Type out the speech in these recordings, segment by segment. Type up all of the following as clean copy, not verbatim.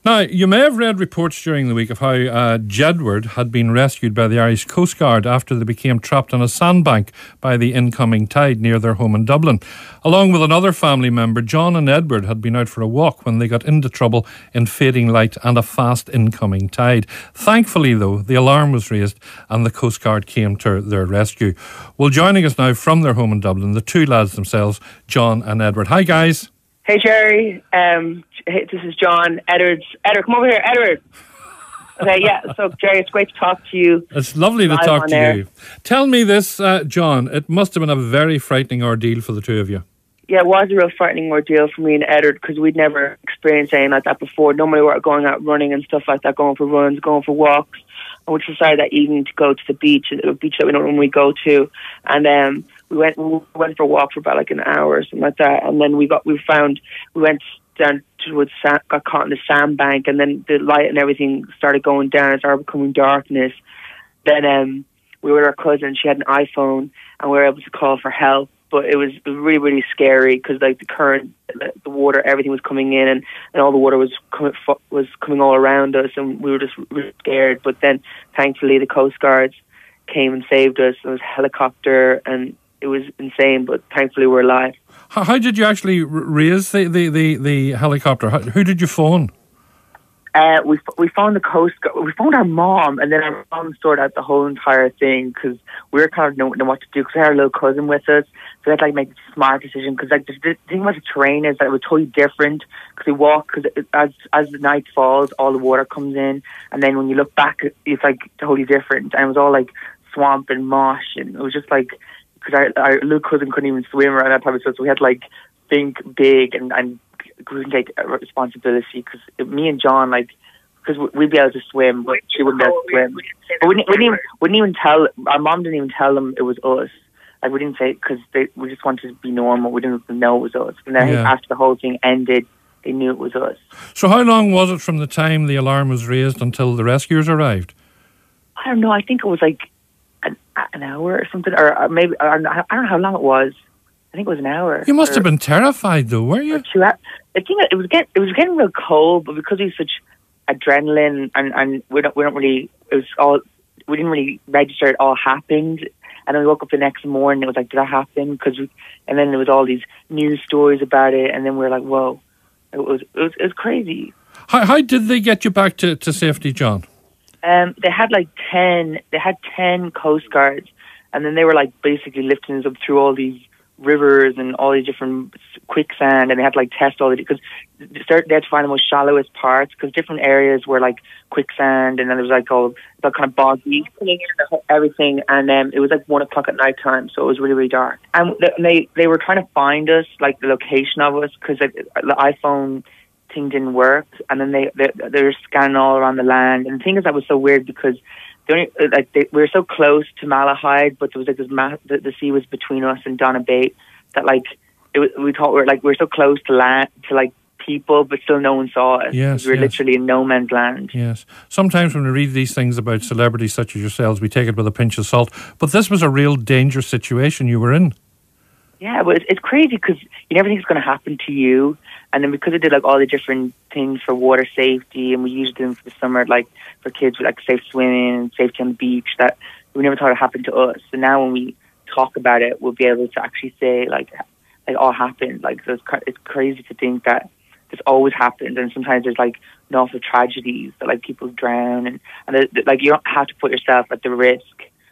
Now, you may have read reports during the week of how Jedward had been rescued by the Irish Coast Guard after they became trapped on a sandbank by the incoming tide near their home in Dublin. Along with another family member, John and Edward had been out for a walk when they got into trouble in fading light and a fast incoming tide. Thankfully, though, the alarm was raised and the Coast Guard came to their rescue. Well, joining us now from their home in Dublin, the two lads themselves, John and Edward. Hi, guys. Hey, Jerry. Hey, this is John. Edward, come over here. Edward. Okay, yeah. So, Jerry, it's great to talk to you. It's lovely to talk to you. Tell me this, John. It must have been a very frightening ordeal for the two of you. Yeah, it was a real frightening ordeal for me and Edward because we'd never experienced anything like that before. Normally, we're going out running and stuff like that, going for runs, going for walks. And we decided that evening to go to the beach that we don't normally go to. And we went for a walk for about like an hour or something like that. And then we went down towards, got caught in the sandbank, and then the light and everything started going down. It started becoming darkness. Then we were with our cousin. She had an iPhone, and we were able to call for help. But it was really, really scary because like the current, the water, everything was coming in, and all the water was coming all around us, and we were just really scared. But then, thankfully, the Coast Guards came and saved us. There was a helicopter, and it was insane. But thankfully, we're alive. How did you actually raise the helicopter? Who did you phone? We phoned the Coast Guard. We phoned our mom, and then our mom sorted out the whole entire thing because we were kind of knowing what to do because we had our little cousin with us. So we had to like make a smart decision because like the thing about the terrain is that it was totally different because we walk because as the night falls, all the water comes in, and then when you look back, it's like totally different, and it was all like swamp and marsh, and it was just like because our little cousin couldn't even swim around that type of stuff, so we had to like think big and couldn't take responsibility because me and John, like, because we'd be able to swim, but she wouldn't be able to swim. But we wouldn't even tell, our mom didn't even tell them it was us. Like, we didn't say, because we just wanted to be normal. We didn't know it was us. And then after the whole thing ended, they knew it was us. So how long was it from the time the alarm was raised until the rescuers arrived? I don't know. I think it was like an hour or something, or maybe, I don't know how long it was. I think it was an hour. You must have been terrified, though, weren't you? I think it was getting real cold, but because we had such adrenaline and we didn't really register it all happened. And then we woke up the next morning. It was like, did that happen? And then there was all these news stories about it, and then we were like, whoa, it was crazy. How did they get you back to safety, John? They had 10 Coast Guards, and then they were like basically lifting us up through all these rivers and all these different quicksand, and they had to like test all the, because they had to find the most shallowest parts because different areas were like quicksand, and then there was like all that kind of boggy everything, and it was like 1 o'clock at night time, so it was really, really dark, and they were trying to find us, like the location of us, because the iPhone thing didn't work, and then they were scanning all around the land, and the thing is that was so weird because we were so close to Malahide, but there was like this the sea was between us and Donabate that like we thought we were so close to land, to like people, but still no one saw us. Yes, we were literally in no man's land. Yes. Sometimes when we read these things about celebrities such as yourselves, we take it with a pinch of salt. But this was a real dangerous situation you were in. Yeah, but it's crazy because you never think it's going to happen to you. And then because we did like all the different things for water safety, and we used them for the summer, like for kids with like safe swimming and safety on the beach, that we never thought it happened to us. So now when we talk about it, we'll be able to actually say like all happened. Like so it's crazy to think that this always happens, and sometimes there's like awful tragedies that like people drown, and like you don't have to put yourself at the risk.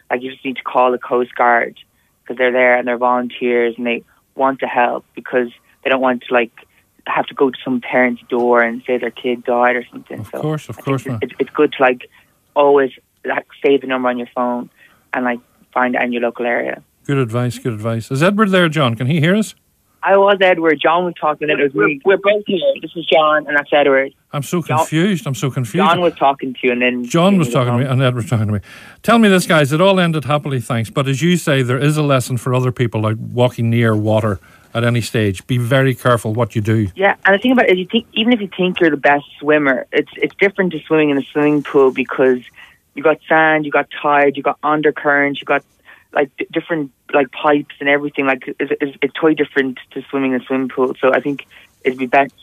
Like you just need to call the Coast Guard because they're there and they're volunteers and they want to help because they don't want to like have to go to some parent's door and say their kid died or something. Of course. It's good to like always like save the number on your phone and like find it in your local area. Good advice. Is Edward there, John? Can he hear us? I was Edward. John was talking. It was me. We're both here. This is John, and that's Edward. I'm so confused. John was talking to you, and then John was talking to me, and Edward was talking to me. Tell me this, guys. It all ended happily, thanks. But as you say, there is a lesson for other people, like walking near water at any stage. Be very careful what you do. Yeah, and the thing about it is, even if you think you're the best swimmer, it's different to swimming in a swimming pool because you got sand, you got tide, you got undercurrent, you got like different like pipes and everything. Like it's totally different to swimming in a swimming pool. So I think it'd be best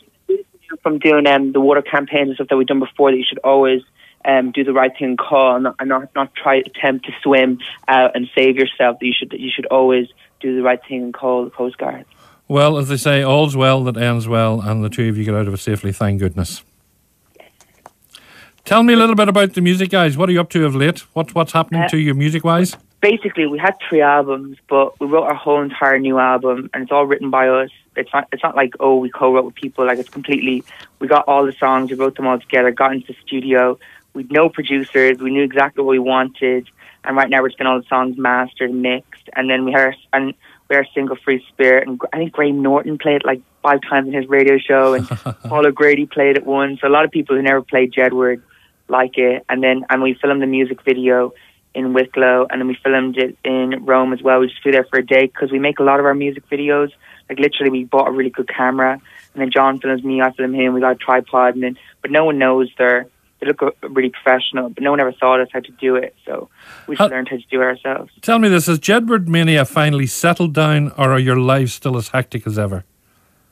from doing the water campaigns and stuff that we've done before, that you should always do the right thing and call, and not try attempt to swim out and save yourself. That you should always do the right thing and call the Coast Guard. Well, as they say, all's well that ends well, and the two of you get out of it safely, thank goodness. Yes. Tell me a little bit about the music, guys. What are you up to of late? What's happening to you music-wise? Basically, we had 3 albums, but we wrote our whole entire new album, and it's all written by us. It's not like, oh, we co-wrote with people. Like, it's completely, we got all the songs, we wrote them all together, got into the studio. We'd no producers, we knew exactly what we wanted, and right now we're just getting all the songs mastered and mixed. And then we had our single Free Spirit, and I think Graham Norton played it like 5 times in his radio show, and Paul O'Grady played it once. So a lot of people who never played Jedward like it. And we filmed the music video in Wicklow, and then we filmed it in Rome as well. We just flew there for a day because we make a lot of our music videos. Like, literally, we bought a really good camera, and then John films me, I film him. We got a tripod, but no one knows they look really professional, but no one ever taught us how to do it, so we just learned how to do it ourselves. Tell me this, has Jedward Mania finally settled down, or are your lives still as hectic as ever?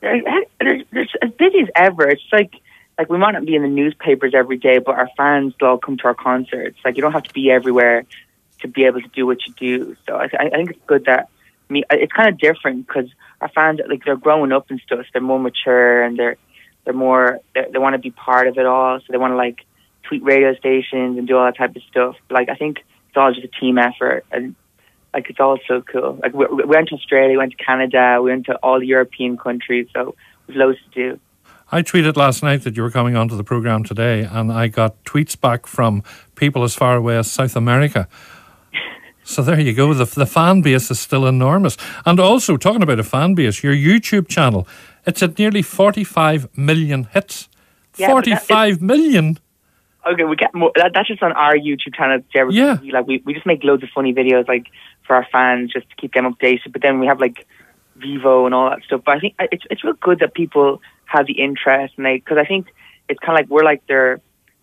They're as busy as ever. It's like we might not be in the newspapers every day, but our fans will all come to our concerts. Like, you don't have to be everywhere to be able to do what you do. So I think it's good that it's kind of different because our fans, like, they're growing up and stuff. So they're more mature, and they want to be part of it all. So they want to, like, tweet radio stations and do all that type of stuff. Like, I think it's all just a team effort, and like, it's all so cool. Like, we went to Australia, we went to Canada, we went to all the European countries, so there's loads to do. I tweeted last night that you were coming onto the programme today, and I got tweets back from people as far away as South America. So there you go, the fan base is still enormous. And also, talking about a fan base, your YouTube channel, it's at nearly 45 million hits. Yeah, 45 million? Okay, we get more. That's just on our YouTube channel. Yeah. Like, we just make loads of funny videos, like, for our fans, just to keep them updated. But then we have, like, Vivo and all that stuff. But I think it's real good that people have the interest, and because I think it's kind of like we're like their,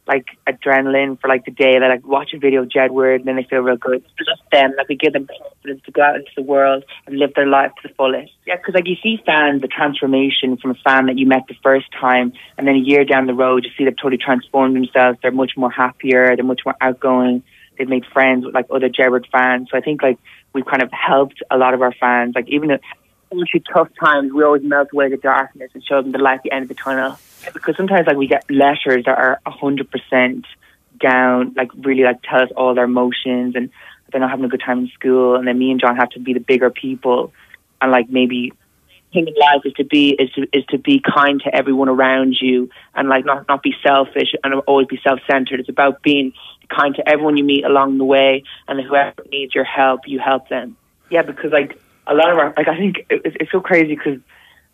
like, adrenaline for, like, the day. They, like, watch a video of Jedward, and then they feel real good. It's just them. Like, we give them confidence to go out into the world and live their life to the fullest. Yeah, because, like, you see fans, the transformation from a fan that you met the first time, and then a year down the road, you see they've totally transformed themselves. They're much more happier. They're much more outgoing. They've made friends with, like, other Jedward fans. So I think, like, we've kind of helped a lot of our fans. Like, even through tough times, we always melt away the darkness and show them the light at the end of the tunnel. Because sometimes, like, we get letters that are 100% down, like, really, like, tell us all their emotions, and they're not having a good time in school, and then me and John have to be the bigger people, and, like, maybe thing in life is to be kind to everyone around you, and, like, not be selfish and always be self-centered. It's about being kind to everyone you meet along the way, and whoever needs your help, you help them. Yeah, because, like, a lot of our, like, I think it's so crazy because,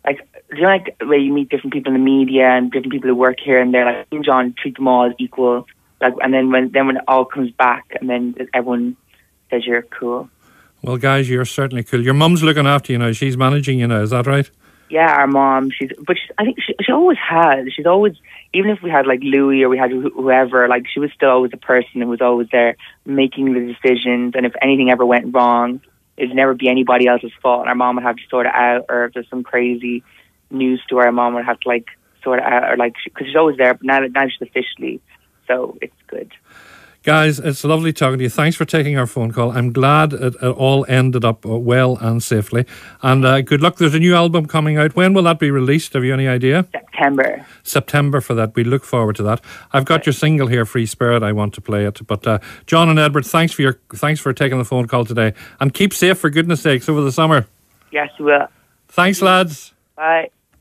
like, do you know, like, where you meet different people in the media and different people who work here and there, like, me and John treat them all as equal, like, and then when it all comes back, and then everyone says you're cool. Well, guys, you're certainly cool. Your mum's looking after you now. She's managing you now. Is that right? Yeah, our mom. I think she always has. She's always, even if we had, like, Louis or we had whoever, like, she was still always a person who was always there making the decisions. And if anything ever went wrong, it'd never be anybody else's fault. And our mom would have to sort it out. Or if there's some crazy news story, our mom would have to, like, sort it out. Or, like, because she's always there. But now she's officially, so it's good. Guys, it's lovely talking to you. Thanks for taking our phone call. I'm glad it all ended up well and safely. And good luck. There's a new album coming out. When will that be released? Have you any idea? September for that. We look forward to that. I've got your single here, Free Spirit. I want to play it. But John and Edward, thanks for taking the phone call today. And keep safe, for goodness sakes, over the summer. Yes, we will. Thanks, lads. Bye.